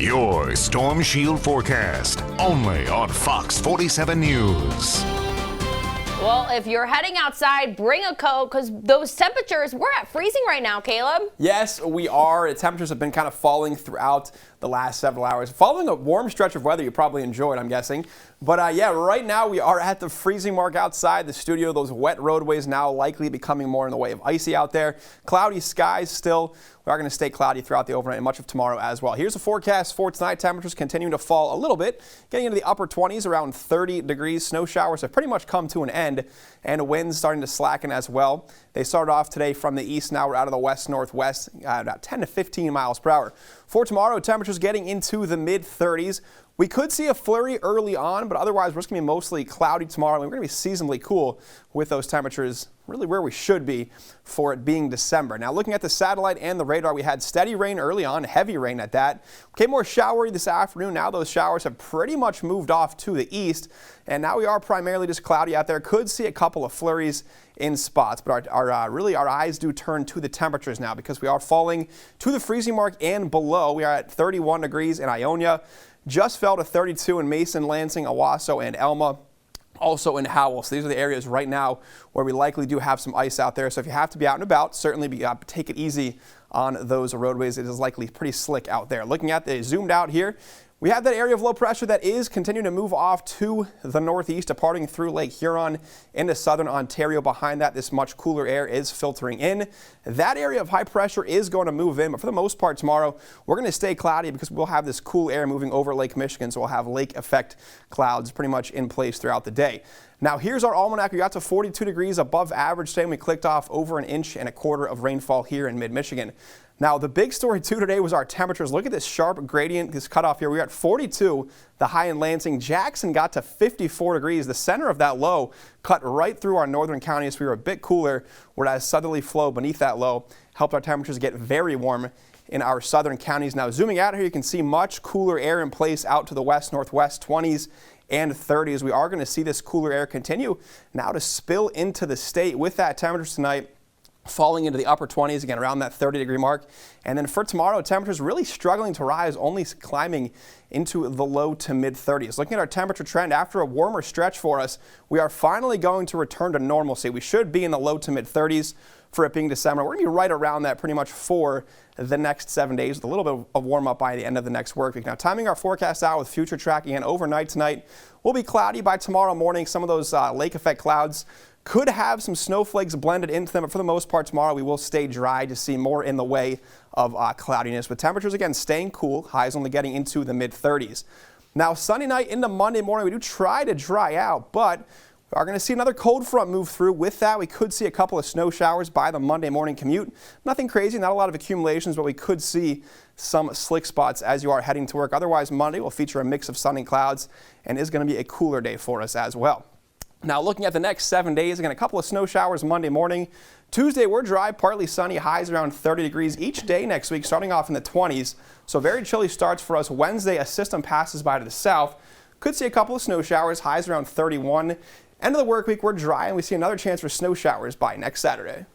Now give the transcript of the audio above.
Your Storm Shield forecast, only on Fox 47 News. Well, if you're heading outside, bring a coat because those temperatures, we're at freezing right now, Caleb. Yes, we are. The temperatures have been kind of falling throughout the last several hours. Following a warm stretch of weather you probably enjoyed, I'm guessing. But yeah, right now we are at the freezing mark outside the studio. Those wet roadways now likely becoming more in the way of icy out there. Cloudy skies still. We are going to stay cloudy throughout the overnight and much of tomorrow as well. Here's the forecast for tonight. Temperatures continuing to fall a little bit, getting into the upper 20s, around 30 degrees. Snow showers have pretty much come to an end, and winds starting to slacken as well. They started off today from the east. Now we're out of the west-northwest at about 10 to 15 miles per hour. For tomorrow, temperatures getting into the mid-30s. We could see a flurry early on, but otherwise we're just going to be mostly cloudy tomorrow. We're going to be seasonably cool with those temperatures really where we should be for it being December. Now looking at the satellite and the radar, we had steady rain early on, heavy rain at that. Became more showery this afternoon. Now those showers have pretty much moved off to the east, and now we are primarily just cloudy out there. Could see a couple of flurries in spots, but our eyes do turn to the temperatures now because we are falling to the freezing mark and below. We are at 31 degrees in Ionia. Just fell to 32 in Mason, Lansing, Owasso, and Elma. Also in Howell. So these are the areas right now where we likely do have some ice out there. So if you have to be out and about, certainly take it easy on those roadways. It is likely pretty slick out there. Looking at the zoomed out here, we have that area of low pressure that is continuing to move off to the northeast, departing through Lake Huron into southern Ontario. Behind that, this much cooler air is filtering in. That area of high pressure is going to move in, but for the most part tomorrow, we're going to stay cloudy because we'll have this cool air moving over Lake Michigan, so we'll have lake effect clouds pretty much in place throughout the day. Now here's our almanac. We got to 42 degrees above average today, and we clicked off over 1.25 inches of rainfall here in mid-Michigan. Now, the big story, too, today was our temperatures. Look at this sharp gradient, this cutoff here. We got 42, the high in Lansing. Jackson got to 54 degrees. The center of that low cut right through our northern counties. We were a bit cooler, whereas southerly flow beneath that low helped our temperatures get very warm in our southern counties. Now, zooming out here, you can see much cooler air in place out to the west-northwest, 20s and 30s. We are going to see this cooler air continue now to spill into the state with that temperature tonight falling into the upper 20s, again around that 30-degree mark. And then for tomorrow, temperatures really struggling to rise, only climbing into the low to mid-30s. Looking at our temperature trend, after a warmer stretch for us, we are finally going to return to normalcy. We should be in the low to mid-30s for it being December. We're going to be right around that pretty much for the next 7 days with a little bit of warm up by the end of the next work week. Now, timing our forecast out with future tracking and overnight tonight, will be cloudy by tomorrow morning. Some of those lake effect clouds could have some snowflakes blended into them, but for the most part tomorrow we will stay dry to see more in the way of cloudiness, with temperatures again staying cool, highs only getting into the mid-30s. Now Sunday night into Monday morning, we do try to dry out, but we are going to see another cold front move through. With that, we could see a couple of snow showers by the Monday morning commute. Nothing crazy, not a lot of accumulations, but we could see some slick spots as you are heading to work. Otherwise, Monday will feature a mix of sun and clouds and is going to be a cooler day for us as well. Now looking at the next 7 days, again, a couple of snow showers Monday morning. Tuesday, we're dry, partly sunny, highs around 30 degrees each day next week, starting off in the 20s. So very chilly starts for us. Wednesday, a system passes by to the south. Could see a couple of snow showers, highs around 31. End of the work week, we're dry, and we see another chance for snow showers by next Saturday.